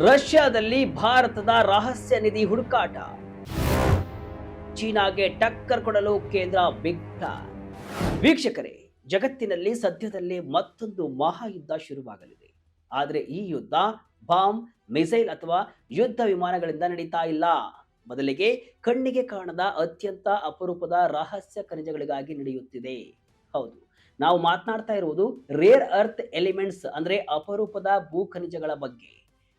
ರಷ್ಯಾದಲ್ಲಿ ಭಾರತದ ರಹಸ್ಯ ನಿಧಿ ಹುಡುಕಾಟ. ಚೀನಾಗೆ ಟಕ್ಕರ್ ಕೊಡಲು ಕೇಂದ್ರ ಬಿಗ್ ಪ್ಲಾನ್. ವೀಕ್ಷಕರೇ, ಜಗತ್ತಿನಲ್ಲಿ ಸದ್ಯದಲ್ಲೇ ಮತ್ತೊಂದು ಮಹಾಯುದ್ಧ ಶುರುವಾಗಲಿದೆ. ಆದರೆ ಈ ಯುದ್ಧ ಬಾಂಬ್, ಮಿಸೈಲ್ ಅಥವಾ ಯುದ್ಧ ವಿಮಾನಗಳಿಂದ ನಡೀತಾ ಇಲ್ಲ. ಬದಲಿಗೆ ಕಣ್ಣಿಗೆ ಕಾಣದ ಅತ್ಯಂತ ಅಪರೂಪದ ರಹಸ್ಯ ಖನಿಜಗಳಿಗಾಗಿ ನಡೆಯುತ್ತಿದೆ. ಹೌದು, ನಾವು ಮಾತನಾಡ್ತಾ ಇರುವುದು ರೇರ್ ಅರ್ತ್ ಎಲಿಮೆಂಟ್ಸ್ ಅಂದ್ರೆ ಅಪರೂಪದ ಭೂ ಖನಿಜಗಳ ಬಗ್ಗೆ.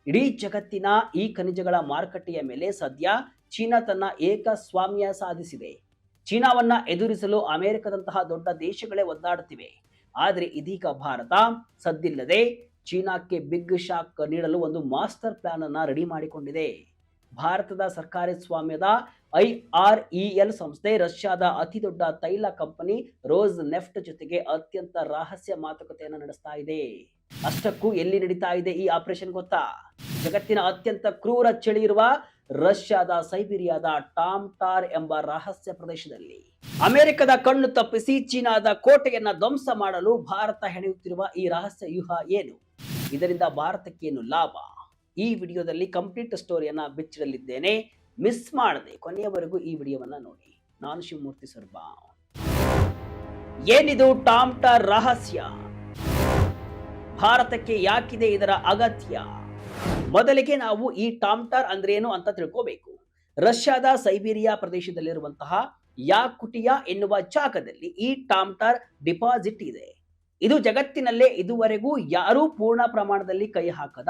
ಇಡೀ ಜಗತ್ತಿನ ಈ ಖನಿಜಗಳ ಮಾರುಕಟ್ಟೆಯ ಮೇಲೆ ಸದ್ಯ ಚೀನಾ ತನ್ನ ಏಕಸ್ವಾಮ್ಯ ಸಾಧಿಸಿದೆ. ಚೀನಾವನ್ನ ಎದುರಿಸಲು ಅಮೆರಿಕದಂತಹ ದೊಡ್ಡ ದೇಶಗಳೇ ಒದ್ದಾಡುತ್ತಿವೆ. ಆದರೆ ಇದೀಗ ಭಾರತ ಸದ್ದಿಲ್ಲದೆ ಚೀನಾಕ್ಕೆ ಬಿಗ್ ಶಾಕ್ ನೀಡಲು ಒಂದು ಮಾಸ್ಟರ್ ಪ್ಲಾನ್ ಅನ್ನ ರೆಡಿ ಮಾಡಿಕೊಂಡಿದೆ. ಭಾರತದ ಸರ್ಕಾರಿ ಸ್ವಾಮ್ಯದ IREL ಸಂಸ್ಥೆ ರಷ್ಯಾದ ಅತಿ ದೊಡ್ಡ ತೈಲ ಕಂಪನಿ ರೋಸ್ ನೆಫ್ಟ್ ಜೊತೆಗೆ ಅತ್ಯಂತ ರಹಸ್ಯ ಮಾತುಕತೆಯನ್ನು ನಡೆಸ್ತಾ ಇದೆ. ಅಷ್ಟಕ್ಕೂ ಎಲ್ಲಿ ನಡೀತಾ ಇದೆ ಈ ಆಪರೇಷನ್ ಗೊತ್ತಾ? ಜಗತ್ತಿನ ಅತ್ಯಂತ ಕ್ರೂರ ಚಳಿ ಇರುವ ರಷ್ಯಾದ ಸೈಬೀರಿಯಾದ ಟಾಮ್ಟಾರ್ ಎಂಬ ರಹಸ್ಯ ಪ್ರದೇಶದಲ್ಲಿ ಅಮೆರಿಕದ ಕಣ್ಣು ತಪ್ಪಿಸಿ ಚೀನಾದ ಕೋಟೆಯನ್ನ ಧ್ವಂಸ ಮಾಡಲು ಭಾರತ ಹೆಣೆಯುತ್ತಿರುವ ಈ ರಹಸ್ಯ ವ್ಯೂಹ ಏನು? ಇದರಿಂದ ಭಾರತಕ್ಕೇನು ಲಾಭ? ಈ ವಿಡಿಯೋದಲ್ಲಿ ಕಂಪ್ಲೀಟ್ ಸ್ಟೋರಿಯನ್ನ ಬಿಚ್ಚಿಡಲಿದ್ದೇನೆ. ಮಿಸ್ ಮಾಡದೆ ಕೊನೆಯವರೆಗೂ ಈ ವಿಡಿಯೋವನ್ನ ನೋಡಿ. ನಾನು ಶಿವಮೂರ್ತಿ ಸರ್ಬಾ. ಏನಿದು ಟಾಮ್ಟಾರ್ ರಹಸ್ಯ? ಭಾರತಕ್ಕೆ ಯಾಕಿದೆ ಇದರ ಅಗತ್ಯ? ಮೊದಲಿಗೆ ನಾವು ಈ ಟಾಮ್ಟಾರ್ ಅಂದ್ರೇನು ಅಂತ ತಿಳ್ಕೋಬೇಕು. ರಷ್ಯಾದ ಸೈಬೀರಿಯಾ ಪ್ರದೇಶದಲ್ಲಿರುವಂತಹ ಯಾಕುಟಿಯಾ ಎನ್ನುವ ಜಾಗದಲ್ಲಿ ಈ ಟಾಮ್ಟಾರ್ ಡಿಪಾಸಿಟ್ ಇದೆ. ಇದು ಜಗತ್ತಿನಲ್ಲೇ ಇದುವರೆಗೂ ಯಾರೂ ಪೂರ್ಣ ಪ್ರಮಾಣದಲ್ಲಿ ಕೈ ಹಾಕದ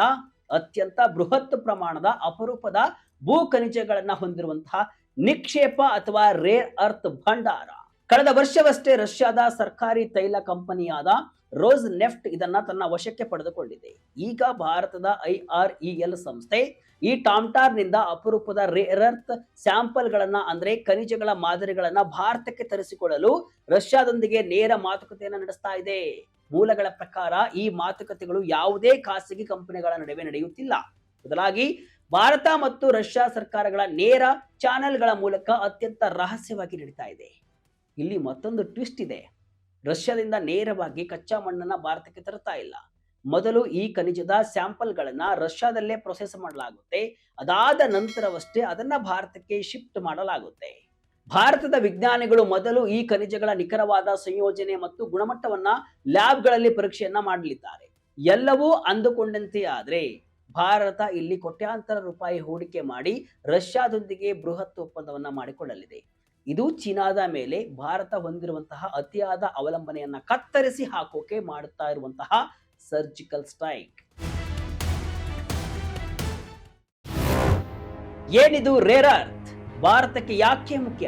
ಅತ್ಯಂತ ಬೃಹತ್ ಪ್ರಮಾಣದ ಅಪರೂಪದ ಭೂ ಖನಿಜಗಳನ್ನ ಹೊಂದಿರುವಂತಹ ನಿಕ್ಷೇಪ ಅಥವಾ ರೇರ್ ಅರ್ತ್ ಭಂಡಾರ. ಕಳೆದ ವರ್ಷವಷ್ಟೇ ರಷ್ಯಾದ ಸರ್ಕಾರಿ ತೈಲ ಕಂಪನಿಯಾದ ರೋಸ್ ನೆಫ್ಟ್ ಇದನ್ನ ತನ್ನ ವಶಕ್ಕೆ ಪಡೆದುಕೊಂಡಿದೆ. ಈಗ ಭಾರತದ IREL ಸಂಸ್ಥೆ ಈ ಟಾಮ್ಟಾರ್ ನಿಂದ ಅಪರೂಪದ ರೇರ್ ಅರ್ತ್ ಸ್ಯಾಂಪಲ್ ಗಳನ್ನ ಅಂದ್ರೆ ಖನಿಜಗಳ ಮಾದರಿಗಳನ್ನ ಭಾರತಕ್ಕೆ ತರಿಸಿಕೊಳ್ಳಲು ರಷ್ಯಾದೊಂದಿಗೆ ನೇರ ಮಾತುಕತೆಯನ್ನು ನಡೆಸ್ತಾ ಇದೆ. ಮೂಲಗಳ ಪ್ರಕಾರ ಈ ಮಾತುಕತೆಗಳು ಯಾವುದೇ ಖಾಸಗಿ ಕಂಪನಿಗಳ ನಡುವೆ ನಡೆಯುತ್ತಿಲ್ಲ. ಬದಲಾಗಿ ಭಾರತ ಮತ್ತು ರಷ್ಯಾ ಸರ್ಕಾರಗಳ ನೇರ ಚಾನೆಲ್ಗಳ ಮೂಲಕ ಅತ್ಯಂತ ರಹಸ್ಯವಾಗಿ ನಡೀತಾ ಇದೆ. ಇಲ್ಲಿ ಮತ್ತೊಂದು ಟ್ವಿಸ್ಟ್ ಇದೆ. ರಷ್ಯಾದಿಂದ ನೇರವಾಗಿ ಕಚ್ಚಾ ಮಣ್ಣನ್ನ ಭಾರತಕ್ಕೆ ತರುತ್ತಾ ಇಲ್ಲ. ಮೊದಲು ಈ ಖನಿಜದ ಸ್ಯಾಂಪಲ್ಗಳನ್ನ ರಷ್ಯಾದಲ್ಲೇ ಪ್ರೊಸೆಸ್ ಮಾಡಲಾಗುತ್ತೆ. ಅದಾದ ನಂತರವಷ್ಟೇ ಅದನ್ನ ಭಾರತಕ್ಕೆ ಶಿಫ್ಟ್ ಮಾಡಲಾಗುತ್ತೆ. ಭಾರತದ ವಿಜ್ಞಾನಿಗಳು ಮೊದಲು ಈ ಖನಿಜಗಳ ನಿಖರವಾದ ಸಂಯೋಜನೆ ಮತ್ತು ಗುಣಮಟ್ಟವನ್ನ ಲ್ಯಾಬ್ಗಳಲ್ಲಿ ಪರೀಕ್ಷೆಯನ್ನ ಮಾಡಲಿದ್ದಾರೆ. ಎಲ್ಲವೂ ಅಂದುಕೊಂಡಂತೆ ಆದ್ರೆ ಭಾರತ ಇಲ್ಲಿ ಕೋಟ್ಯಾಂತರ ರೂಪಾಯಿ ಹೂಡಿಕೆ ಮಾಡಿ ರಷ್ಯಾದೊಂದಿಗೆ ಬೃಹತ್ ಒಪ್ಪಂದವನ್ನ ಮಾಡಿಕೊಳ್ಳಲಿದೆ. ಇದು ಚೀನಾದ ಮೇಲೆ ಭಾರತ ಹೊಂದಿರುವಂತಹ ಅತಿಯಾದ ಅವಲಂಬನೆಯನ್ನ ಕತ್ತರಿಸಿ ಹಾಕೋಕೆ ಮಾಡುತ್ತಾ ಇರುವಂತಹ ಸರ್ಜಿಕಲ್ ಸ್ಟ್ರೈಕ್. ಏನಿದು ರೇರ್ ಅರ್ತ್? ಭಾರತಕ್ಕೆ ಯಾಕೆ ಮುಖ್ಯ?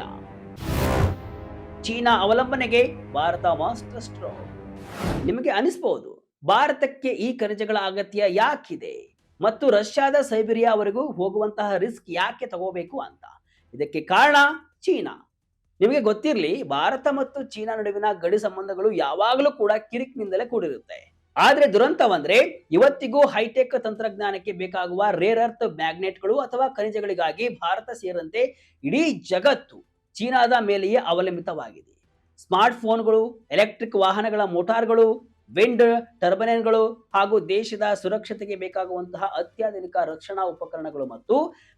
ಚೀನಾ ಅವಲಂಬನೆಗೆ ಭಾರತ ಮಾಸ್ಟರ್ ಸ್ಟ್ರೋಕ್. ನಿಮಗೆ ಅನಿಸಬಹುದು ಭಾರತಕ್ಕೆ ಈ ಖನಿಜಗಳ ಅಗತ್ಯ ಯಾಕಿದೆ ಮತ್ತು ರಷ್ಯಾದ ಸೈಬೀರಿಯಾವರೆಗೂ ಹೋಗುವಂತಹ ರಿಸ್ಕ್ ಯಾಕೆ ತಗೋಬೇಕು ಅಂತ. ಇದಕ್ಕೆ ಕಾರಣ ಚೀನಾ. ನಿಮಗೆ ಗೊತ್ತಿರಲಿ, ಭಾರತ ಮತ್ತು ಚೀನಾ ನಡುವಿನ ಗಡಿ ಸಂಬಂಧಗಳು ಯಾವಾಗಲೂ ಕೂಡ ಕಿರಿಕಿನಿಂದಲೇ ಕೂಡಿರುತ್ತೆ. ಆದ್ರೆ ದುರಂತವಂದ್ರೆ ಇವತ್ತಿಗೂ ಹೈಟೆಕ್ ತಂತ್ರಜ್ಞಾನಕ್ಕೆ ಬೇಕಾಗುವ ರೇರ್ ಅರ್ತ್ ಮ್ಯಾಗ್ನೆಟ್ಗಳು ಅಥವಾ ಖನಿಜಗಳಿಗಾಗಿ ಭಾರತ ಸೇರಿದಂತೆ ಇಡೀ ಜಗತ್ತು ಚೀನಾದ ಮೇಲೆಯೇ ಅವಲಂಬಿತವಾಗಿದೆ. ಸ್ಮಾರ್ಟ್ ಫೋನ್ಗಳು, ಎಲೆಕ್ಟ್ರಿಕ್ ವಾಹನಗಳ ಮೋಟಾರ್ಗಳು, ವಿಂಡ್ ಟರ್ಬೈನ್ಗಳು ಹಾಗೂ ದೇಶದ ಸುರಕ್ಷತೆಗೆ ಬೇಕಾಗುವಂತಹ ಅತ್ಯಾಧುನಿಕ ರಕ್ಷಣಾ ಉಪಕರಣಗಳು ಮತ್ತು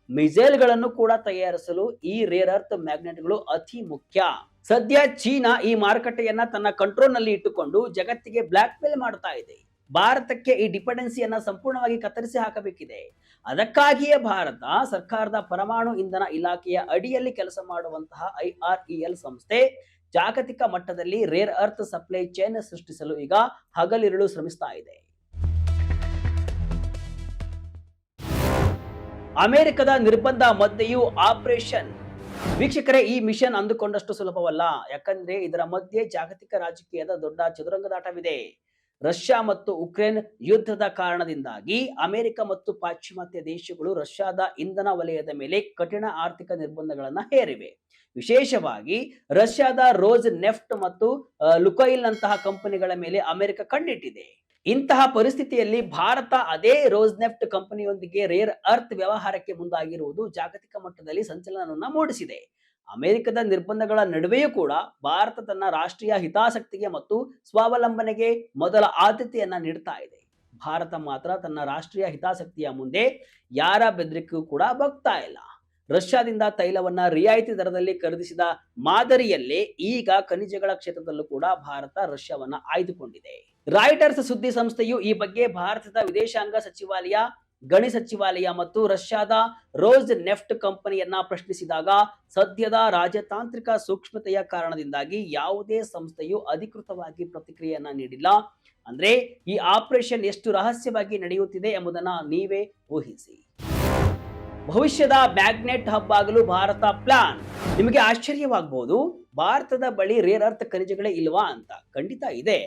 ಮಿಸೈಲ್ಗಳನ್ನು ಕೂಡ ತಯಾರಿಸಲು ಈ ರೇರ್ ಅರ್ತ್ ಮ್ಯಾಗ್ನೆಟ್ಗಳು ಅತಿ ಮುಖ್ಯ. ಸದ್ಯ ಚೀನಾ ಈ ಮಾರುಕಟ್ಟೆಯನ್ನ ತನ್ನ ಕಂಟ್ರೋಲ್ ನಲ್ಲಿ ಇಟ್ಟುಕೊಂಡು ಜಗತ್ತಿಗೆ ಬ್ಲಾಕ್ ಮೇಲ್ ಮಾಡ್ತಾ ಇದೆ. ಭಾರತಕ್ಕೆ ಈ ಡಿಪೆಂಡೆನ್ಸಿಯನ್ನ ಸಂಪೂರ್ಣವಾಗಿ ಕತ್ತರಿಸಿ ಹಾಕಬೇಕಿದೆ. ಅದಕ್ಕಾಗಿಯೇ ಭಾರತ ಸರ್ಕಾರದ ಪರಮಾಣು ಇಂಧನ ಇಲಾಖೆಯ ಅಡಿಯಲ್ಲಿ ಕೆಲಸ ಮಾಡುವಂತಹ IREL ಸಂಸ್ಥೆ ಜಾಗತಿಕ ಮಟ್ಟದಲ್ಲಿ ರೇರ್ ಅರ್ತ್ ಸಪ್ಲೈ ಚೈನ್ ಸೃಷ್ಟಿಸಲು ಈಗ ಹಗಲಿರುಳು ಶ್ರಮಿಸ್ತಾ ಇದೆ. ಅಮೆರಿಕದ ನಿರ್ಬಂಧ ಮಧ್ಯೆಯೂ ಆಪರೇಷನ್. ವೀಕ್ಷಕರೇ, ಈ ಮಿಷನ್ ಅಂದುಕೊಂಡಷ್ಟು ಸುಲಭವಲ್ಲ. ಯಾಕಂದ್ರೆ ಇದರ ಮಧ್ಯೆ ಜಾಗತಿಕ ರಾಜಕೀಯದ ದೊಡ್ಡ ಚದುರಂಗದಾಟವಿದೆ. ರಷ್ಯಾ ಮತ್ತು ಉಕ್ರೇನ್ ಯುದ್ಧದ ಕಾರಣದಿಂದಾಗಿ ಅಮೆರಿಕ ಮತ್ತು ಪಾಶ್ಚಿಮಾತ್ಯ ದೇಶಗಳು ರಷ್ಯಾದ ಇಂಧನ ವಲಯದ ಮೇಲೆ ಕಠಿಣ ಆರ್ಥಿಕ ನಿರ್ಬಂಧಗಳನ್ನು ಹೇರಿವೆ. ವಿಶೇಷವಾಗಿ ರಷ್ಯಾದ ರೋಸ್ ನೆಫ್ಟ್ ಮತ್ತು ಲುಕೈಲ್ ನಂತಹ ಕಂಪನಿಗಳ ಮೇಲೆ ಅಮೆರಿಕ ಕಣ್ಣಿಟ್ಟಿದೆ. ಇಂತಹ ಪರಿಸ್ಥಿತಿಯಲ್ಲಿ ಭಾರತ ಅದೇ ರೋಸ್ ನೆಫ್ಟ್ ಕಂಪನಿಯೊಂದಿಗೆ ರೇರ್ ಅರ್ತ್ ವ್ಯವಹಾರಕ್ಕೆ ಮುಂದಾಗಿರುವುದು ಜಾಗತಿಕ ಮಟ್ಟದಲ್ಲಿ ಸಂಚಲನವನ್ನ ಮೂಡಿಸಿದೆ. ಅಮೆರಿಕದ ನಿರ್ಬಂಧಗಳ ನಡುವೆಯೂ ಕೂಡ ಭಾರತ ತನ್ನ ರಾಷ್ಟ್ರೀಯ ಹಿತಾಸಕ್ತಿಗೆ ಮತ್ತು ಸ್ವಾವಲಂಬನೆಗೆ ಮೊದಲ ಆದ್ಯತೆಯನ್ನ ನೀಡ್ತಾ ಇದೆ. ಭಾರತ ಮಾತ್ರ ತನ್ನ ರಾಷ್ಟ್ರೀಯ ಹಿತಾಸಕ್ತಿಯ ಮುಂದೆ ಯಾರ ಬೆದರಿಕೆಗೂ ಕೂಡ ಬಗ್ತಾ ಇಲ್ಲ. ರಷ್ಯಾದಿಂದ ತೈಲವನ್ನ ರಿಯಾಯಿತಿ ದರದಲ್ಲಿ ಖರೀದಿಸಿದ ಮಾದರಿಯಲ್ಲೇ ಈಗ ಖನಿಜಗಳ ಕ್ಷೇತ್ರದಲ್ಲೂ ಕೂಡ ಭಾರತ ರಷ್ಯಾವನ್ನ ಆಯ್ದುಕೊಂಡಿದೆ. ರಾಯ್ಟರ್ಸ್ ಸುದ್ದಿ ಸಂಸ್ಥೆಯು ಈ ಬಗ್ಗೆ ಭಾರತದ ವಿದೇಶಾಂಗ ಸಚಿವಾಲಯ, ಗಣಿ ಸಚಿವಾಲಯ ಮತ್ತು ರಷ್ಯಾದ ರೋಸ್ ನೆಫ್ಟ್ ಕಂಪನಿಯನ್ನ ಪ್ರಶ್ನಿಸಿದಾಗ ಸದ್ಯದ ರಾಜತಾಂತ್ರಿಕ ಸೂಕ್ಷ್ಮತೆಯ ಕಾರಣದಿಂದಾಗಿ ಯಾವುದೇ ಸಂಸ್ಥೆಯು ಅಧಿಕೃತವಾಗಿ ಪ್ರತಿಕ್ರಿಯೆಯನ್ನ ನೀಡಿಲ್ಲ. ಅಂದ್ರೆ ಈ ಆಪರೇಷನ್ ಎಷ್ಟು ರಹಸ್ಯವಾಗಿ ನಡೆಯುತ್ತಿದೆ ಎಂಬುದನ್ನ ನೀವೇ ಊಹಿಸಿ. ಭವಿಷ್ಯದ ಮ್ಯಾಗ್ನೆಟ್ ಹಬ್ ಆಗಲು ಭಾರತ ಪ್ಲಾನ್. ನಿಮಗೆ ಆಶ್ಚರ್ಯವಾಗಬಹುದು, ಭಾರತದ ಬಳಿ ರೇರ್ ಅರ್ತ್ ಖನಿಜಗಳೇ ಇಲ್ವಾ ಅಂತ. ಖಂಡಿತ ಇದೆ.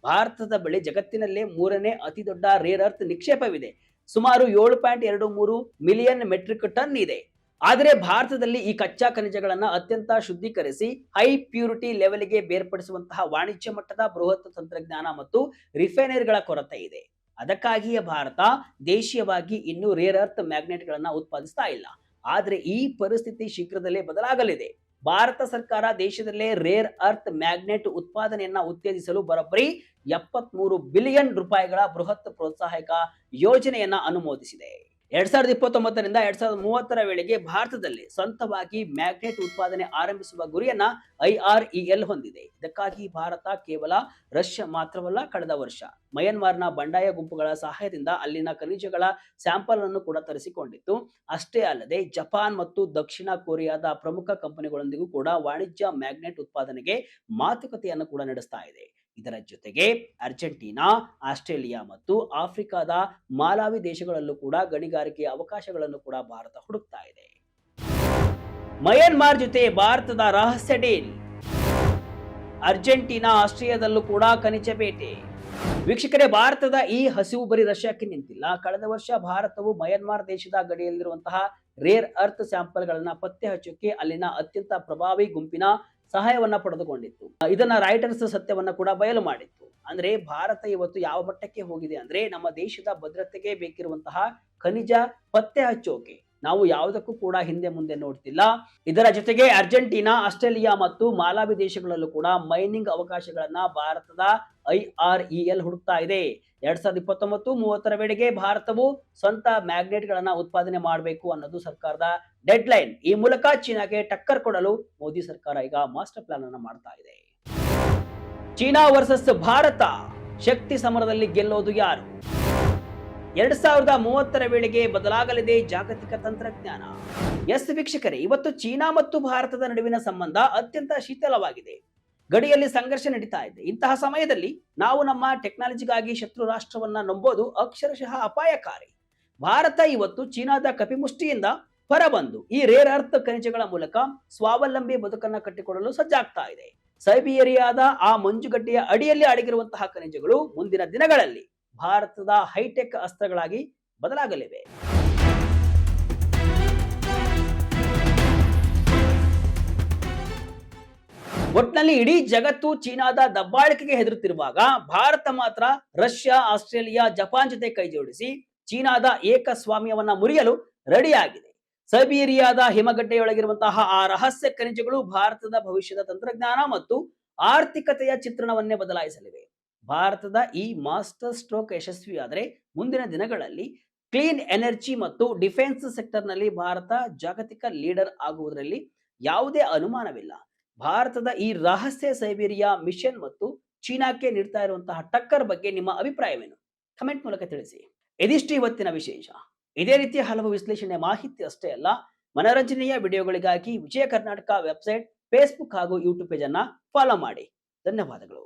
ಭಾರತದ ಬಳಿ ಜಗತ್ತಿನಲ್ಲೇ 3ನೇ ಅತಿ ದೊಡ್ಡ ರೇರ್ ಅರ್ತ್ ನಿಕ್ಷೇಪವಿದೆ. ಸುಮಾರು 7.23 ಮಿಲಿಯನ್ ಮೆಟ್ರಿಕ್ ಟನ್ ಇದೆ. ಆದರೆ ಭಾರತದಲ್ಲಿ ಈ ಕಚ್ಚಾ ಖನಿಜಗಳನ್ನ ಅತ್ಯಂತ ಶುದ್ಧೀಕರಿಸಿ ಹೈ ಪ್ಯೂರಿಟಿ ಲೆವೆಲ್ಗೆ ಬೇರ್ಪಡಿಸುವಂತಹ ವಾಣಿಜ್ಯ ಮಟ್ಟದ ಬೃಹತ್ ತಂತ್ರಜ್ಞಾನ ಮತ್ತು ರಿಫೈನರಿಗಳ ಕೊರತೆ ಇದೆ. ಅದಕ್ಕಾಗಿಯೇ ಭಾರತ ದೇಶೀಯವಾಗಿ ಇನ್ನೂ ರೇರ್ ಅರ್ತ್ ಮ್ಯಾಗ್ನೆಟ್ ಗಳನ್ನ ಉತ್ಪಾದಿಸ್ತಾ ಇಲ್ಲ. ಆದ್ರೆ ಈ ಪರಿಸ್ಥಿತಿ ಶೀಘ್ರದಲ್ಲೇ ಬದಲಾಗಲಿದೆ. ಭಾರತ ಸರ್ಕಾರ ದೇಶದಲ್ಲೇ ರೇರ್ ಅರ್ತ್ ಮ್ಯಾಗ್ನೆಟ್ ಉತ್ಪಾದನೆಯನ್ನ ಉತ್ತೇಜಿಸಲು ಬರೋಬ್ಬರಿ 73 ಬಿಲಿಯನ್ ರೂಪಾಯಿಗಳ ಬೃಹತ್ ಪ್ರೋತ್ಸಾಹಕ ಯೋಜನೆಯನ್ನ ಅನುಮೋದಿಸಿದೆ. 2029ರಿಂದ 2030ರ ವೇಳೆಗೆ ಭಾರತದಲ್ಲಿ ಸ್ವಂತವಾಗಿ ಮ್ಯಾಗ್ನೆಟ್ ಉತ್ಪಾದನೆ ಆರಂಭಿಸುವ ಗುರಿಯನ್ನ IREL ಹೊಂದಿದೆ. ಇದಕ್ಕಾಗಿ ಭಾರತ ಕೇವಲ ರಷ್ಯಾ ಮಾತ್ರವಲ್ಲ, ಕಳೆದ ವರ್ಷ ಮಯನ್ಮಾರ್ನ ಬಂಡಾಯ ಗುಂಪುಗಳ ಸಹಾಯದಿಂದ ಅಲ್ಲಿನ ಖನಿಜಗಳ ಸ್ಯಾಂಪಲ್ ಅನ್ನು ಕೂಡ ತರಿಸಿಕೊಂಡಿತ್ತು. ಅಷ್ಟೇ ಅಲ್ಲದೆ ಜಪಾನ್ ಮತ್ತು ದಕ್ಷಿಣ ಕೊರಿಯಾದ ಪ್ರಮುಖ ಕಂಪನಿಗಳೊಂದಿಗೂ ಕೂಡ ವಾಣಿಜ್ಯ ಮ್ಯಾಗ್ನೆಟ್ ಉತ್ಪಾದನೆಗೆ ಮಾತುಕತೆಯನ್ನು ಕೂಡ ನಡೆಸ್ತಾ ಇದೆ. ಇದರ ಜೊತೆಗೆ ಅರ್ಜೆಂಟೀನಾ, ಆಸ್ಟ್ರೇಲಿಯಾ ಮತ್ತು ಆಫ್ರಿಕಾದ ಮಾಲಾವಿ ದೇಶಗಳಲ್ಲೂ ಕೂಡ ಗಣಿಗಾರಿಕೆಯ ಅವಕಾಶಗಳನ್ನು ಕೂಡ ಭಾರತ ಹುಡುಕ್ತಾ ಇದೆ. ಮಯನ್ಮಾರ್ ಜೊತೆ ಭಾರತದ ರಹಸ್ಯ ಡೀಲ್. ಅರ್ಜೆಂಟೀನಾ, ಆಸ್ಟ್ರೇಲಿಯಾದಲ್ಲೂ ಕೂಡ ಖನಿಜ ಬೇಟೆ. ವೀಕ್ಷಕರೇ, ಭಾರತದ ಈ ಹಸಿವು ಬರೀ ರಷ್ಯಾಕ್ಕೆ ನಿಂತಿಲ್ಲ. ಕಳೆದ ವರ್ಷ ಭಾರತವು ಮಯನ್ಮಾರ್ ದೇಶದ ಗಡಿಯಲ್ಲಿರುವಂತಹ ರೇರ್ ಅರ್ತ್ ಸ್ಯಾಂಪಲ್ ಗಳನ್ನ ಪತ್ತೆ ಹಚ್ಚೋಕೆ ಅಲ್ಲಿನ ಅತ್ಯಂತ ಪ್ರಭಾವಿ ಗುಂಪಿನ ಸಹಾಯವನ್ನ ಪಡೆದುಕೊಂಡಿತ್ತು. ಇದನ್ನ ರಾಯ್ಟರ್ಸ್ ಸತ್ಯವನ್ನ ಕೂಡ ಬಯಲು ಮಾಡಿತ್ತು. ಅಂದ್ರೆ ಭಾರತ ಇವತ್ತು ಯಾವ ಮಟ್ಟಕ್ಕೆ ಹೋಗಿದೆ ಅಂದ್ರೆ, ನಮ್ಮ ದೇಶದ ಭದ್ರತೆಗೆ ಬೇಕಿರುವಂತಹ ಖನಿಜ ಪತ್ತೆ ಹಚ್ಚೋಕೆ ನಾವು ಯಾವುದಕ್ಕೂ ಕೂಡ ಹಿಂದೆ ಮುಂದೆ ನೋಡ್ತಿಲ್ಲ. ಇದರ ಜೊತೆಗೆ ಅರ್ಜೆಂಟೀನಾ, ಆಸ್ಟ್ರೇಲಿಯಾ ಮತ್ತು ಮಾಲಾವಿ ದೇಶಗಳಲ್ಲೂ ಕೂಡ ಮೈನಿಂಗ್ ಅವಕಾಶಗಳನ್ನ ಭಾರತದ IREL ಹುಡುಕ್ತಾ ಇದೆ. 2029-30ರ ವೇಳೆಗೆ ಭಾರತವು ಸ್ವಂತ ಮ್ಯಾಗ್ನೆಟ್ ಗಳನ್ನ ಉತ್ಪಾದನೆ ಮಾಡಬೇಕು ಅನ್ನೋದು ಸರ್ಕಾರದ ಡೆಡ್ ಲೈನ್. ಈ ಮೂಲಕ ಚೀನಾಗೆ ಟಕ್ಕರ್ ಕೊಡಲು ಮೋದಿ ಸರ್ಕಾರ ಈಗ ಮಾಸ್ಟರ್ ಪ್ಲಾನ್ ಅನ್ನ ಮಾಡ್ತಾ ಇದೆ. ಚೀನಾ ವರ್ಸಸ್ ಭಾರತ, ಶಕ್ತಿ ಸಮರದಲ್ಲಿ ಗೆಲ್ಲೋದು ಯಾರು? 2030ರ ವೇಳೆಗೆ ಬದಲಾಗಲಿದೆ ಜಾಗತಿಕ ತಂತ್ರಜ್ಞಾನ. ಎಸ್ ವೀಕ್ಷಕರೇ, ಇವತ್ತು ಚೀನಾ ಮತ್ತು ಭಾರತದ ನಡುವಿನ ಸಂಬಂಧ ಅತ್ಯಂತ ಶೀತಲವಾಗಿದೆ. ಗಡಿಯಲ್ಲಿ ಸಂಘರ್ಷ ನಡೀತಾ ಇದೆ. ಇಂತಹ ಸಮಯದಲ್ಲಿ ನಾವು ನಮ್ಮ ಟೆಕ್ನಾಲಜಿಗಾಗಿ ಶತ್ರು ರಾಷ್ಟ್ರವನ್ನ ನಂಬೋದು ಅಕ್ಷರಶಃ ಅಪಾಯಕಾರಿ. ಭಾರತ ಇವತ್ತು ಚೀನಾದ ಕಪಿಮುಷ್ಟಿಯಿಂದ ಹೊರಬಂದು ಈ ರೇರ್ ಅರ್ತ್ ಖನಿಜಗಳ ಮೂಲಕ ಸ್ವಾವಲಂಬಿ ಬದುಕನ್ನ ಕಟ್ಟಿಕೊಡಲು ಸಜ್ಜಾಗ್ತಾ ಇದೆ. ಸೈಬೀರಿಯಾದ ಆ ಮಂಜುಗಡ್ಡೆಯ ಅಡಿಯಲ್ಲಿ ಅಡಗಿರುವಂತಹ ಖನಿಜಗಳು ಮುಂದಿನ ದಿನಗಳಲ್ಲಿ ಭಾರತದ ಹೈಟೆಕ್ ಅಸ್ತ್ರಗಳಾಗಿ ಬದಲಾಗಲಿವೆ. ಒಟ್ನಲ್ಲಿ ಇಡೀ ಜಗತ್ತು ಚೀನಾದ ದಬ್ಬಾಳಿಕೆಗೆ ಹೆದರುತ್ತಿರುವಾಗ ಭಾರತ ಮಾತ್ರ ರಷ್ಯಾ, ಆಸ್ಟ್ರೇಲಿಯಾ, ಜಪಾನ್ ಜೊತೆ ಕೈ ಜೋಡಿಸಿ ಚೀನಾದ ಏಕಸ್ವಾಮ್ಯವನ್ನ ಮುರಿಯಲು ರೆಡಿಯಾಗಿದೆ. ಸೈಬೀರಿಯಾದ ಹಿಮಗಡ್ಡೆಯೊಳಗಿರುವಂತಹ ಆ ರಹಸ್ಯ ಖನಿಜಗಳು ಭಾರತದ ಭವಿಷ್ಯದ ತಂತ್ರಜ್ಞಾನ ಮತ್ತು ಆರ್ಥಿಕತೆಯ ಚಿತ್ರಣವನ್ನೇ ಬದಲಾಯಿಸಲಿವೆ. ಭಾರತದ ಈ ಮಾಸ್ಟರ್ ಸ್ಟ್ರೋಕ್ ಯಶಸ್ವಿಯಾದರೆ ಮುಂದಿನ ದಿನಗಳಲ್ಲಿ ಕ್ಲೀನ್ ಎನರ್ಜಿ ಮತ್ತು ಡಿಫೆನ್ಸ್ ಸೆಕ್ಟರ್ ನಲ್ಲಿ ಭಾರತ ಜಾಗತಿಕ ಲೀಡರ್ ಆಗುವುದರಲ್ಲಿ ಯಾವುದೇ ಅನುಮಾನವಿಲ್ಲ. ಭಾರತದ ಈ ರಹಸ್ಯ ಸೈಬೀರಿಯಾ ಮಿಷನ್ ಮತ್ತು ಚೀನಾಕ್ಕೆ ನೀಡ್ತಾ ಇರುವಂತಹ ಟಕ್ಕರ್ ಬಗ್ಗೆ ನಿಮ್ಮ ಅಭಿಪ್ರಾಯವೇನು? ಕಮೆಂಟ್ ಮೂಲಕ ತಿಳಿಸಿ. ಇದಿಷ್ಟು ಇವತ್ತಿನ ವಿಶೇಷ. ಇದೇ ರೀತಿಯ ಹಲವು ವಿಶ್ಲೇಷಣೆ ಮಾಹಿತಿ ಅಷ್ಟೇ ಅಲ್ಲ, ಮನೋರಂಜನೆಯ ವಿಡಿಯೋಗಳಿಗಾಗಿ ವಿಜಯ ಕರ್ನಾಟಕ ವೆಬ್ಸೈಟ್, ಫೇಸ್ಬುಕ್ ಹಾಗೂ ಯೂಟ್ಯೂಬ್ ಪೇಜ್ ಅನ್ನ ಫಾಲೋ ಮಾಡಿ. ಧನ್ಯವಾದಗಳು.